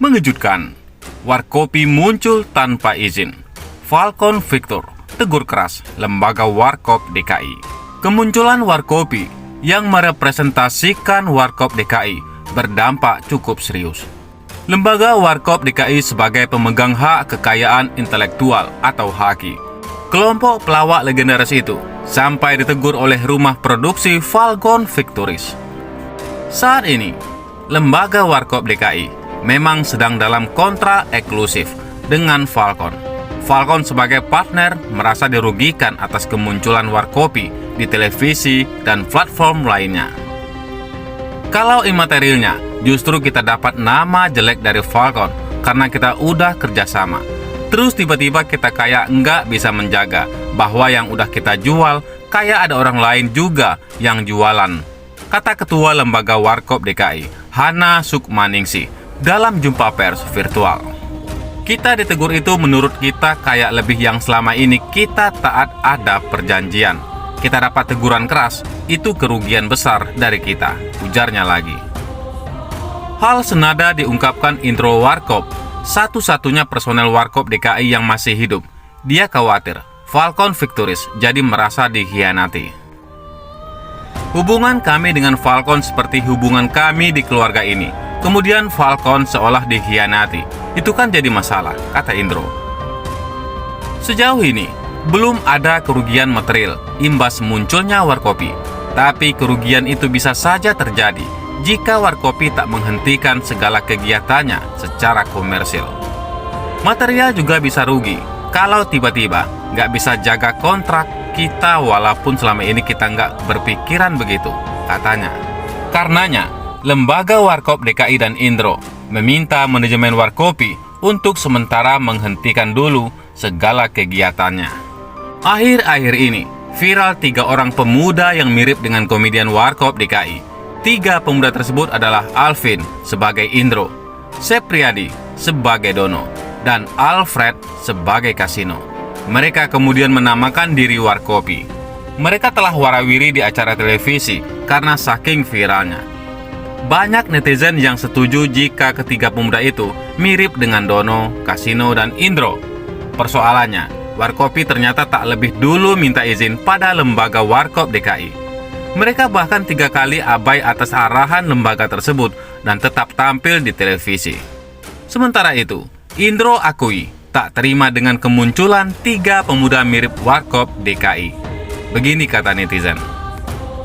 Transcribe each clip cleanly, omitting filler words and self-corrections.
Mengejutkan, Warkopi muncul tanpa izin. Falcon Victor tegur keras lembaga Warkop DKI. Kemunculan Warkopi yang merepresentasikan Warkop DKI berdampak cukup serius. Lembaga Warkop DKI sebagai pemegang hak kekayaan intelektual atau HAKI. Kelompok pelawak legendaris itu sampai ditegur oleh rumah produksi Falcon Victories. Saat ini, lembaga Warkop DKI memang sedang dalam kontrak eksklusif dengan Falcon. Falcon sebagai partner merasa dirugikan atas kemunculan Warkopi di televisi dan platform lainnya. Kalau imaterialnya, justru kita dapat nama jelek dari Falcon karena kita udah kerjasama. Terus tiba-tiba kita kayak nggak bisa menjaga bahwa yang udah kita jual kayak ada orang lain juga yang jualan. Kata Ketua Lembaga Warkop DKI, Hana Sukmaningsih, dalam jumpa pers virtual. Kita ditegur itu menurut kita kayak lebih yang selama ini kita taat ada perjanjian. Kita dapat teguran keras, itu kerugian besar dari kita, ujarnya lagi. Hal senada diungkapkan Indro Warkop, satu-satunya personel Warkop DKI yang masih hidup. Dia khawatir Falcon Victories jadi merasa dikhianati. Hubungan kami dengan Falcon seperti hubungan kami di keluarga ini. Kemudian Falcon seolah dikhianati. Itu kan jadi masalah, kata Indro. Sejauh ini, belum ada kerugian material imbas munculnya Warkopi. Tapi kerugian itu bisa saja terjadi jika Warkopi tak menghentikan segala kegiatannya secara komersil. Material juga bisa rugi kalau tiba-tiba nggak bisa jaga kontrak kita walaupun selama ini kita nggak berpikiran begitu, katanya. Karenanya, Lembaga Warkop DKI dan Indro meminta manajemen Warkopi untuk sementara menghentikan dulu segala kegiatannya. Akhir-akhir ini, viral 3 orang pemuda yang mirip dengan komedian Warkop DKI. 3 pemuda tersebut adalah Alvin sebagai Indro, Sepriadi sebagai Dono, dan Alfred sebagai Kasino. Mereka kemudian menamakan diri Warkopi. Mereka telah warawiri di acara televisi karena saking viralnya. Banyak netizen yang setuju jika ketiga pemuda itu mirip dengan Dono, Kasino, dan Indro. Persoalannya, Warkopi ternyata tak lebih dulu minta izin pada lembaga Warkop DKI. Mereka bahkan 3 kali abai atas arahan lembaga tersebut dan tetap tampil di televisi. Sementara itu, Indro akui tak terima dengan kemunculan 3 pemuda mirip Warkop DKI. Begini kata netizen.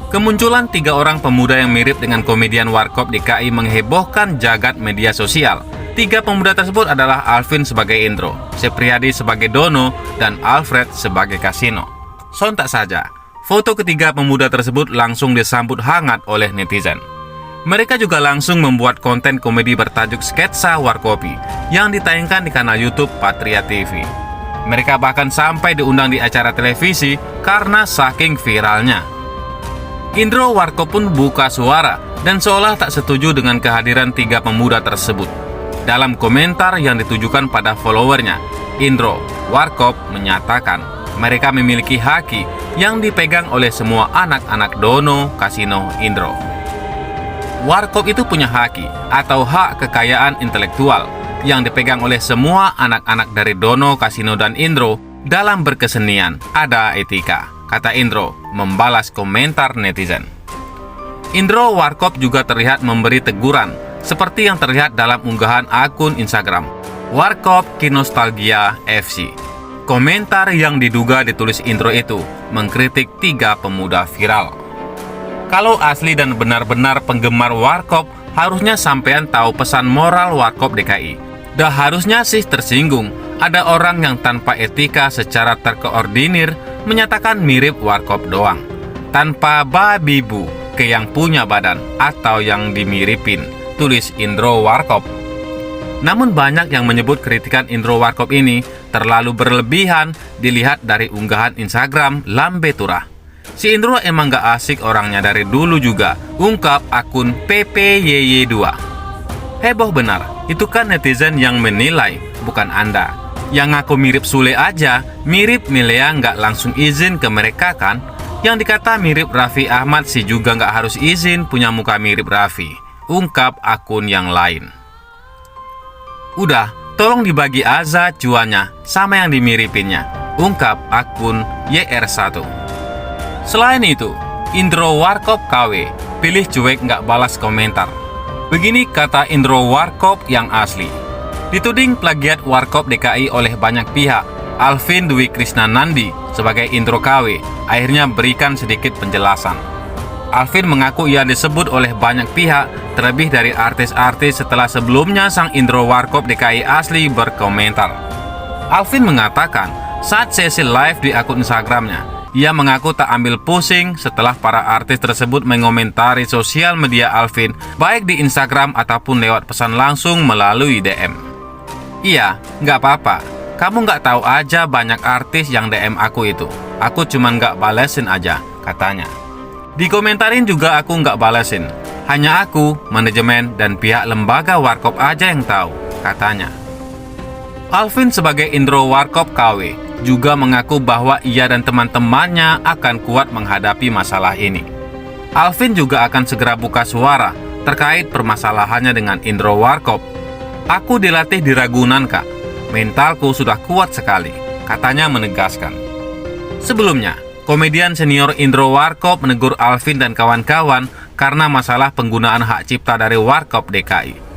Kemunculan 3 orang pemuda yang mirip dengan komedian Warkop DKI menghebohkan jagat media sosial. 3 pemuda tersebut adalah Alvin sebagai Indro, Sepriadi sebagai Dono, dan Alfred sebagai Kasino. Sontak saja, foto ketiga pemuda tersebut langsung disambut hangat oleh netizen. Mereka juga langsung membuat konten komedi bertajuk Sketsa Warkopi yang ditayangkan di kanal YouTube Patria TV. Mereka bahkan sampai diundang di acara televisi karena saking viralnya. Indro Warkop pun buka suara dan seolah tak setuju dengan kehadiran 3 pemuda tersebut. Dalam komentar yang ditujukan pada followernya, Indro Warkop menyatakan mereka memiliki haki yang dipegang oleh semua anak-anak Dono, Kasino, Indro. Warkop itu punya haki atau hak kekayaan intelektual yang dipegang oleh semua anak-anak dari Dono, Kasino, dan Indro. Dalam berkesenian ada etika, kata Indro membalas komentar netizen. Indro Warkop juga terlihat memberi teguran seperti yang terlihat dalam unggahan akun Instagram Warkop Kinostalgia FC. Komentar yang diduga ditulis Indro itu mengkritik 3 pemuda viral. Kalau asli dan benar-benar penggemar Warkop, harusnya sampean tahu pesan moral Warkop DKI. Dah harusnya sih tersinggung ada orang yang tanpa etika secara terkoordinir menyatakan mirip Warkop doang, tanpa babi bu ke yang punya badan atau yang dimiripin, tulis Indro Warkop. Namun banyak yang menyebut kritikan Indro Warkop ini terlalu berlebihan dilihat dari unggahan Instagram Lambe Turah. Si Indro emang gak asik orangnya dari dulu juga, ungkap akun PPYY2. Heboh benar, itu kan netizen yang menilai, bukan Anda. Yang ngaku mirip Sule aja, mirip Milea nggak langsung izin ke mereka kan? Yang dikata mirip Raffi Ahmad sih juga nggak harus izin punya muka mirip Raffi, ungkap akun yang lain. Udah, tolong dibagi aja cuannya sama yang dimiripinnya, ungkap akun YR1. Selain itu, Indro Warkop KW pilih cuek nggak balas komentar. Begini kata Indro Warkop yang asli. Dituding plagiat Warkop DKI oleh banyak pihak, Alvin Dwi Krisnanandi sebagai Indro KW akhirnya berikan sedikit penjelasan. Alvin mengaku ia disebut oleh banyak pihak, terlebih dari artis-artis setelah sebelumnya sang Indro Warkop DKI asli berkomentar. Alvin mengatakan saat sesi live di akun Instagramnya, ia mengaku tak ambil pusing setelah para artis tersebut mengomentari sosial media Alvin baik di Instagram ataupun lewat pesan langsung melalui DM. Iya, nggak apa-apa. Kamu nggak tahu aja banyak artis yang DM aku itu. Aku cuman nggak balesin aja, katanya. Dikomentarin juga aku nggak balesin. Hanya aku, manajemen, dan pihak lembaga Warkop aja yang tahu, katanya. Alvin sebagai Indro Warkop KW juga mengaku bahwa ia dan teman-temannya akan kuat menghadapi masalah ini. Alvin juga akan segera buka suara terkait permasalahannya dengan Indro Warkop. Aku dilatih di Ragunan, Kak. Mentalku sudah kuat sekali, katanya menegaskan. Sebelumnya, komedian senior Indro Warkop menegur Alvin dan kawan-kawan karena masalah penggunaan hak cipta dari Warkop DKI.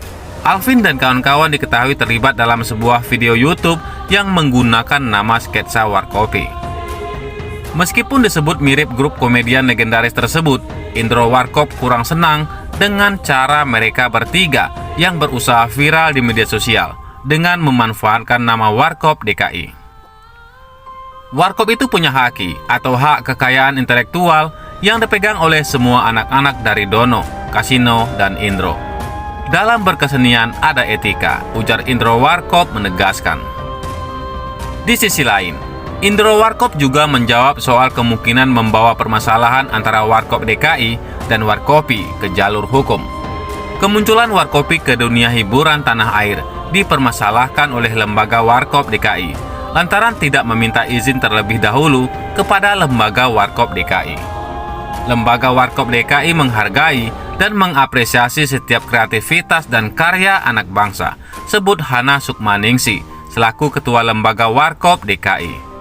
Alvin dan kawan-kawan diketahui terlibat dalam sebuah video YouTube yang menggunakan nama sketsa Warkopi. Meskipun disebut mirip grup komedian legendaris tersebut, Indro Warkop kurang senang dengan cara mereka bertiga yang berusaha viral di media sosial dengan memanfaatkan nama Warkop DKI. Warkop itu punya haki atau hak kekayaan intelektual yang dipegang oleh semua anak-anak dari Dono, Kasino, dan Indro. Dalam berkesenian ada etika, ujar Indro Warkop menegaskan. Di sisi lain, Indro Warkop juga menjawab soal kemungkinan membawa permasalahan antara Warkop DKI dan Warkopi ke jalur hukum. Kemunculan Warkopi ke dunia hiburan tanah air dipermasalahkan oleh lembaga Warkop DKI lantaran tidak meminta izin terlebih dahulu kepada lembaga Warkop DKI. Lembaga Warkop DKI menghargai dan mengapresiasi setiap kreativitas dan karya anak bangsa, sebut Hana Sukmaningsi selaku Ketua Lembaga Warkop DKI.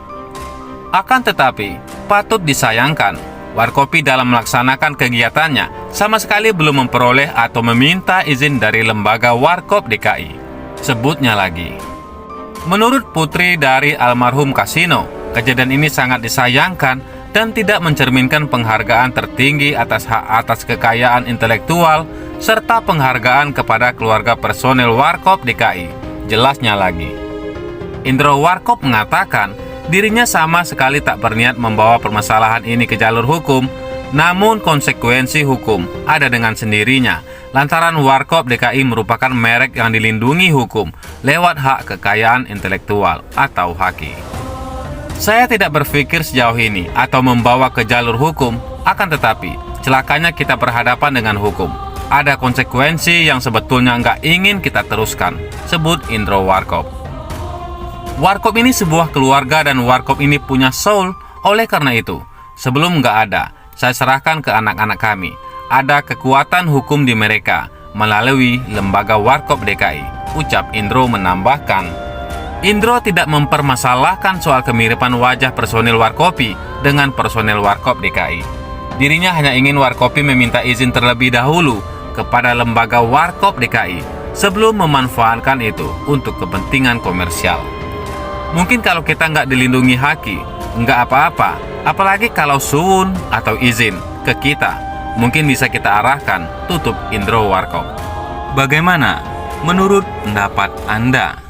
Akan tetapi, patut disayangkan, Warkopi dalam melaksanakan kegiatannya sama sekali belum memperoleh atau meminta izin dari Lembaga Warkop DKI. Sebutnya lagi. Menurut putri dari almarhum Kasino, kejadian ini sangat disayangkan dan tidak mencerminkan penghargaan tertinggi atas hak atas kekayaan intelektual serta penghargaan kepada keluarga personel Warkop DKI. Jelasnya lagi. Indro Warkop mengatakan dirinya sama sekali tak berniat membawa permasalahan ini ke jalur hukum, namun konsekuensi hukum ada dengan sendirinya lantaran Warkop DKI merupakan merek yang dilindungi hukum lewat hak kekayaan intelektual atau haki. Saya tidak berpikir sejauh ini atau membawa ke jalur hukum, akan tetapi celakanya kita berhadapan dengan hukum. Ada konsekuensi yang sebetulnya nggak ingin kita teruskan, sebut Indro Warkop. Warkop ini sebuah keluarga dan Warkop ini punya soul, oleh karena itu, sebelum nggak ada, saya serahkan ke anak-anak kami. Ada kekuatan hukum di mereka melalui lembaga Warkop DKI, ucap Indro menambahkan. Indro tidak mempermasalahkan soal kemiripan wajah personil Warkopi dengan personil Warkop DKI. Dirinya hanya ingin Warkopi meminta izin terlebih dahulu kepada lembaga Warkop DKI sebelum memanfaatkan itu untuk kepentingan komersial. Mungkin kalau kita nggak dilindungi haki, nggak apa-apa, apalagi kalau suun atau izin ke kita. Mungkin bisa kita arahkan, tutup Indro Warkop. Bagaimana menurut pendapat Anda?